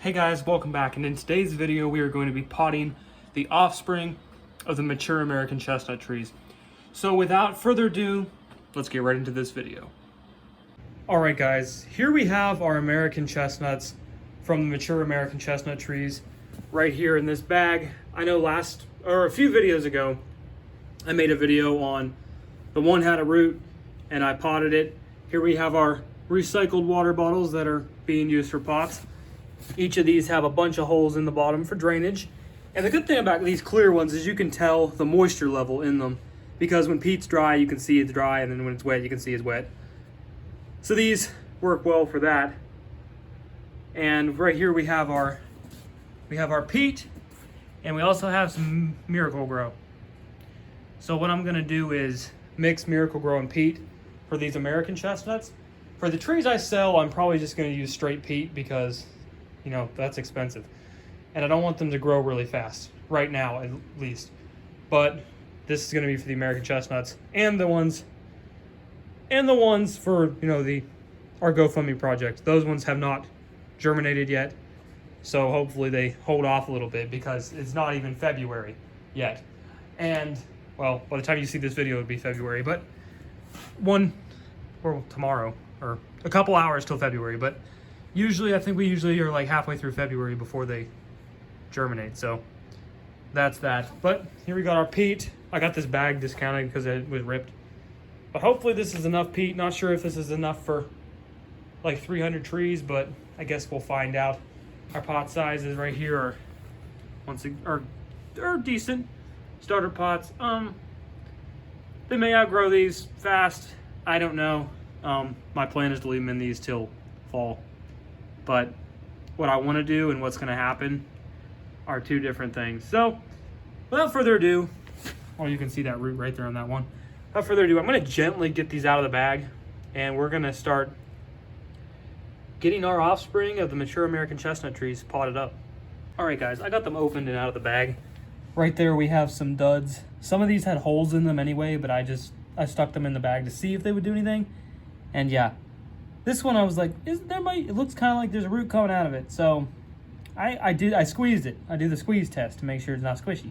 Hey guys, welcome back, and in today's video we are going to be potting the offspring of the mature American chestnut trees. So without further ado, let's get right into this video. Alright guys, here we have our American chestnuts from the mature American chestnut trees right here in this bag. I know a few videos ago, I made a video on the one had a root and I potted it. Here we have our recycled water bottles that are being used for pots. Each of these have a bunch of holes in the bottom for drainage. And the good thing about these clear ones is you can tell the moisture level in them, because when peat's dry, you can see it's dry, and then when it's wet, you can see it's wet. So these work well for that. And right here we have our peat, and we also have some Miracle Grow. So what I'm gonna do is mix Miracle Grow and peat for these American chestnuts. For the trees I sell, I'm probably just gonna use straight peat because, you know, that's expensive. And I don't want them to grow really fast, right now at least. But this is gonna be for the American chestnuts and the ones for, you know, our GoFundMe project. Those ones have not germinated yet. So hopefully they hold off a little bit because it's not even February yet. And, well, by the time you see this video, it would be February, but tomorrow, or a couple hours till February, but I think we usually are like halfway through February before they germinate, so that's that. But here we got our peat. I got this bag discounted because it was ripped. But hopefully this is enough peat. Not sure if this is enough for like 300 trees, but I guess we'll find out. Our pot sizes right here are decent starter pots. They may outgrow these fast. I don't know. My plan is to leave them in these till fall. But what I want to do and what's going to happen are two different things. So, without further ado, you can see that root right there on that one. Without further ado, I'm going to gently get these out of the bag, and we're going to start getting our offspring of the mature American chestnut trees potted up. All right, guys, I got them opened and out of the bag. Right there, we have some duds. Some of these had holes in them anyway, but I stuck them in the bag to see if they would do anything. And yeah. This one I was like, it looks kind of like there's a root coming out of it. So I squeezed it. I do the squeeze test to make sure it's not squishy.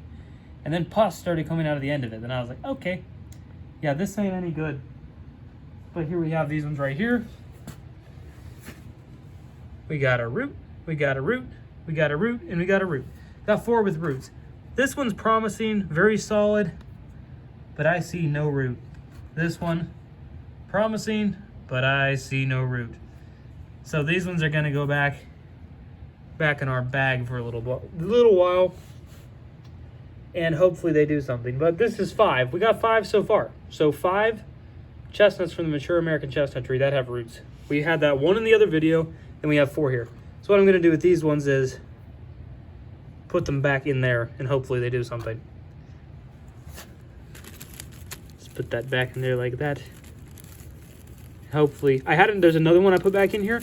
And then pus started coming out of the end of it. Then I was like, okay, yeah, this ain't any good. But here we have these ones right here. We got a root, we got a root, we got a root, and we got a root. Got 4 with roots. This one's promising, very solid, but I see no root. This one, promising, but I see no root. So these ones are gonna go back in our bag for a little while, and hopefully they do something. But this is 5. We got 5 so far. So 5 chestnuts from the mature American chestnut tree that have roots. We had that one in the other video, and we have 4 here. So what I'm gonna do with these ones is put them back in there, and hopefully they do something. Let's put that back in there like that. Hopefully, there's another one I put back in here.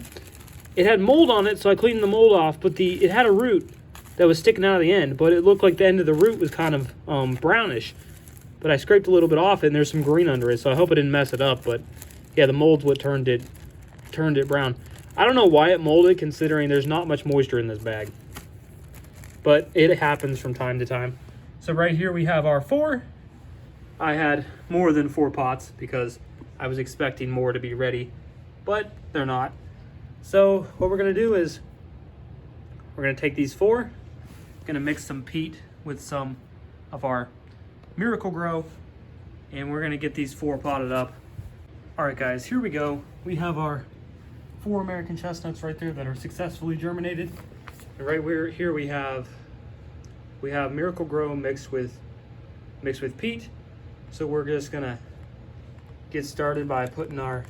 It had mold on it, so I cleaned the mold off, but it had a root that was sticking out of the end, but it looked like the end of the root was kind of brownish. But I scraped a little bit off it, and there's some green under it, so I hope I didn't mess it up, but yeah, the mold's what turned it brown. I don't know why it molded, considering there's not much moisture in this bag, but it happens from time to time. So right here we have our 4. I had more than 4 pots because I was expecting more to be ready, but they're not. So what we're gonna do is we're gonna take these 4, gonna mix some peat with some of our Miracle Grow, and we're gonna get these 4 potted up. All right, guys, here we go. We have our 4 American chestnuts right there that are successfully germinated. And right here we have Miracle Grow mixed with peat. So we're just gonna get started by putting our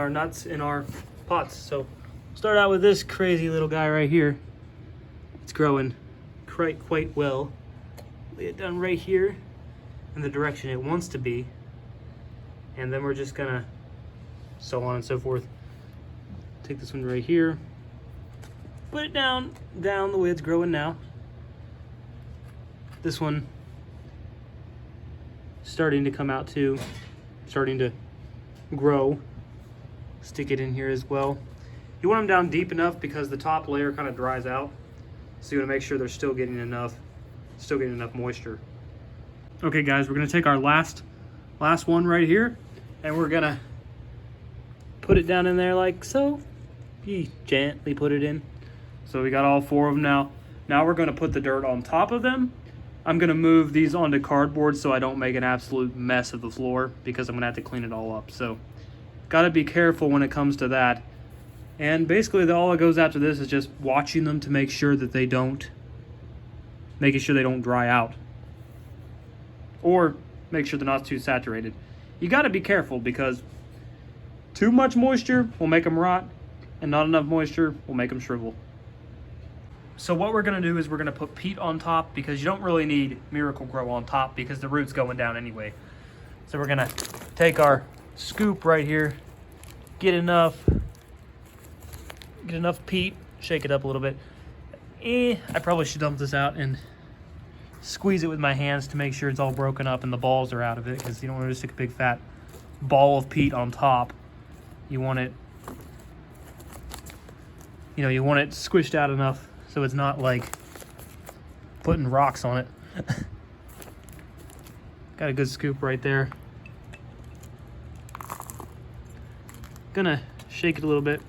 nuts in our pots. So start out with this crazy little guy right here. It's growing quite well. Lay it down right here in the direction it wants to be, and then we're just gonna so on and so forth. Take this one right here, put it down the way it's growing now. This one starting to come out too, starting to grow. Stick it in here as well. You want them down deep enough because the top layer kind of dries out. So you want to make sure they're still getting enough moisture. Okay guys, we're gonna take our last one right here, and we're gonna put it down in there like so. You gently put it in. So we got all 4 of them now. Now we're gonna put the dirt on top of them. I'm gonna move these onto cardboard so I don't make an absolute mess of the floor, because I'm gonna have to clean it all up. So gotta be careful when it comes to that. And basically all that goes after this is just watching them to make sure that making sure they don't dry out. Or make sure they're not too saturated. You gotta be careful, because too much moisture will make them rot, and not enough moisture will make them shrivel. So what we're gonna do is we're gonna put peat on top, because you don't really need Miracle-Gro on top because the root's going down anyway. So we're gonna take our scoop right here, get enough peat, shake it up a little bit. I probably should dump this out and squeeze it with my hands to make sure it's all broken up and the balls are out of it, because you don't want to stick a big fat ball of peat on top. You want it, you want it squished out enough so it's not like putting rocks on it. Got a good scoop right there. Gonna shake it a little bit.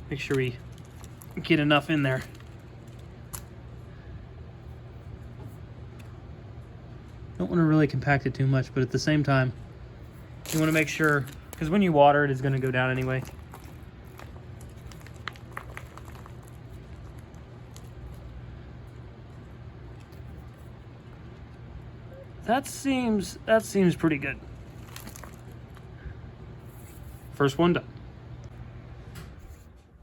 Make sure we get enough in there. Don't want to really compact it too much, but at the same time, you want to make sure, because when you water it, it's going to go down anyway. That seems pretty good. First one done.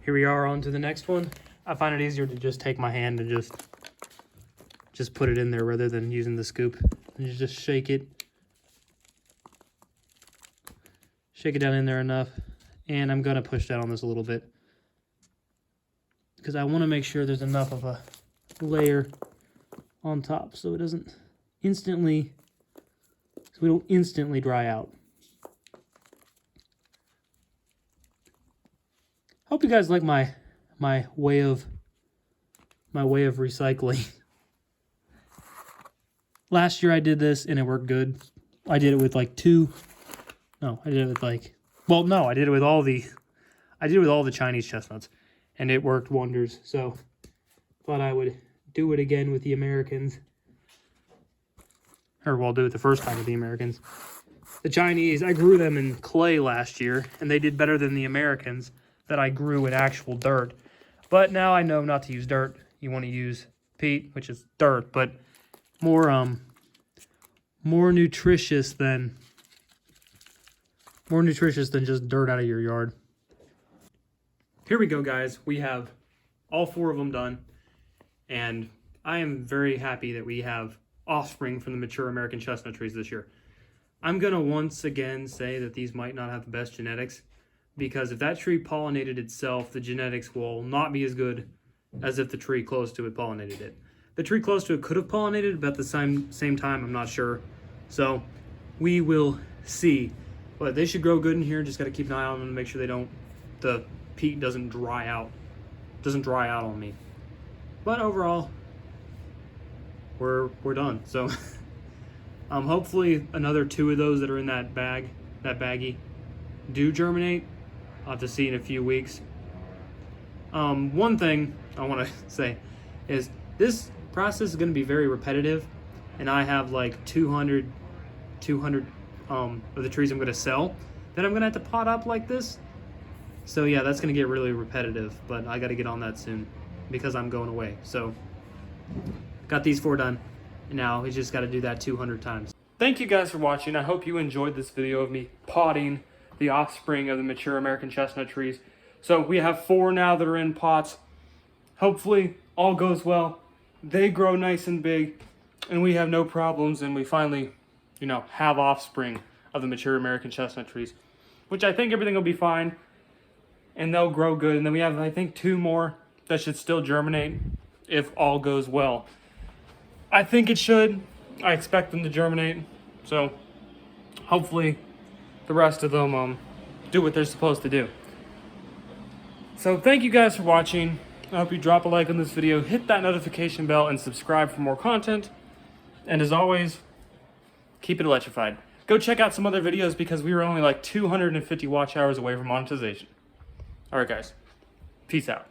Here we are on to the next one. I find it easier to just take my hand and just put it in there rather than using the scoop. And you just shake it down in there enough. And I'm gonna push down on this a little bit, because I want to make sure there's enough of a layer on top so it doesn't instantly, so we don't instantly dry out. Hope you guys like my way of recycling. Last year I did this and it worked good. I did it with like I did it with all the Chinese chestnuts, and it worked wonders. So thought I would do it again with the Americans. Or I'll do it the first time with the Americans. The Chinese, I grew them in clay last year, and they did better than the Americans that I grew in actual dirt. But now I know not to use dirt. You want to use peat, which is dirt, but more nutritious than just dirt out of your yard. Here we go, guys. We have all 4 of them done, and I am very happy that we have offspring from the mature American chestnut trees this year. I'm gonna once again say that these might not have the best genetics, because if that tree pollinated itself, the genetics will not be as good as if the tree close to it pollinated it. The tree close to it could have pollinated about the same time, I'm not sure. So we will see. But they should grow good in here. Just got to keep an eye on them to make sure the peat doesn't dry out on me. But overall, we're done. So hopefully another 2 of those that are in that baggie do germinate. I'll have to see in a few weeks. One thing I want to say is this process is going to be very repetitive, and I have like 200 of the trees I'm going to sell that I'm going to have to pot up like this. So yeah, that's going to get really repetitive, but I got to get on that soon because I'm going away. So got these 4 done, and now we just got to do that 200 times. Thank you guys for watching. I hope you enjoyed this video of me potting the offspring of the mature American chestnut trees. So we have 4 now that are in pots. Hopefully all goes well. They grow nice and big, and we have no problems, and we finally, have offspring of the mature American chestnut trees, which I think everything will be fine, and they'll grow good. And then we have, I think, 2 more that should still germinate if all goes well. I think it should. I expect them to germinate. So hopefully the rest of them do what they're supposed to do. So thank you guys for watching. I hope you drop a like on this video, hit that notification bell, and subscribe for more content. And as always, keep it electrified. Go check out some other videos because we were only like 250 watch hours away from monetization. All right, guys. Peace out.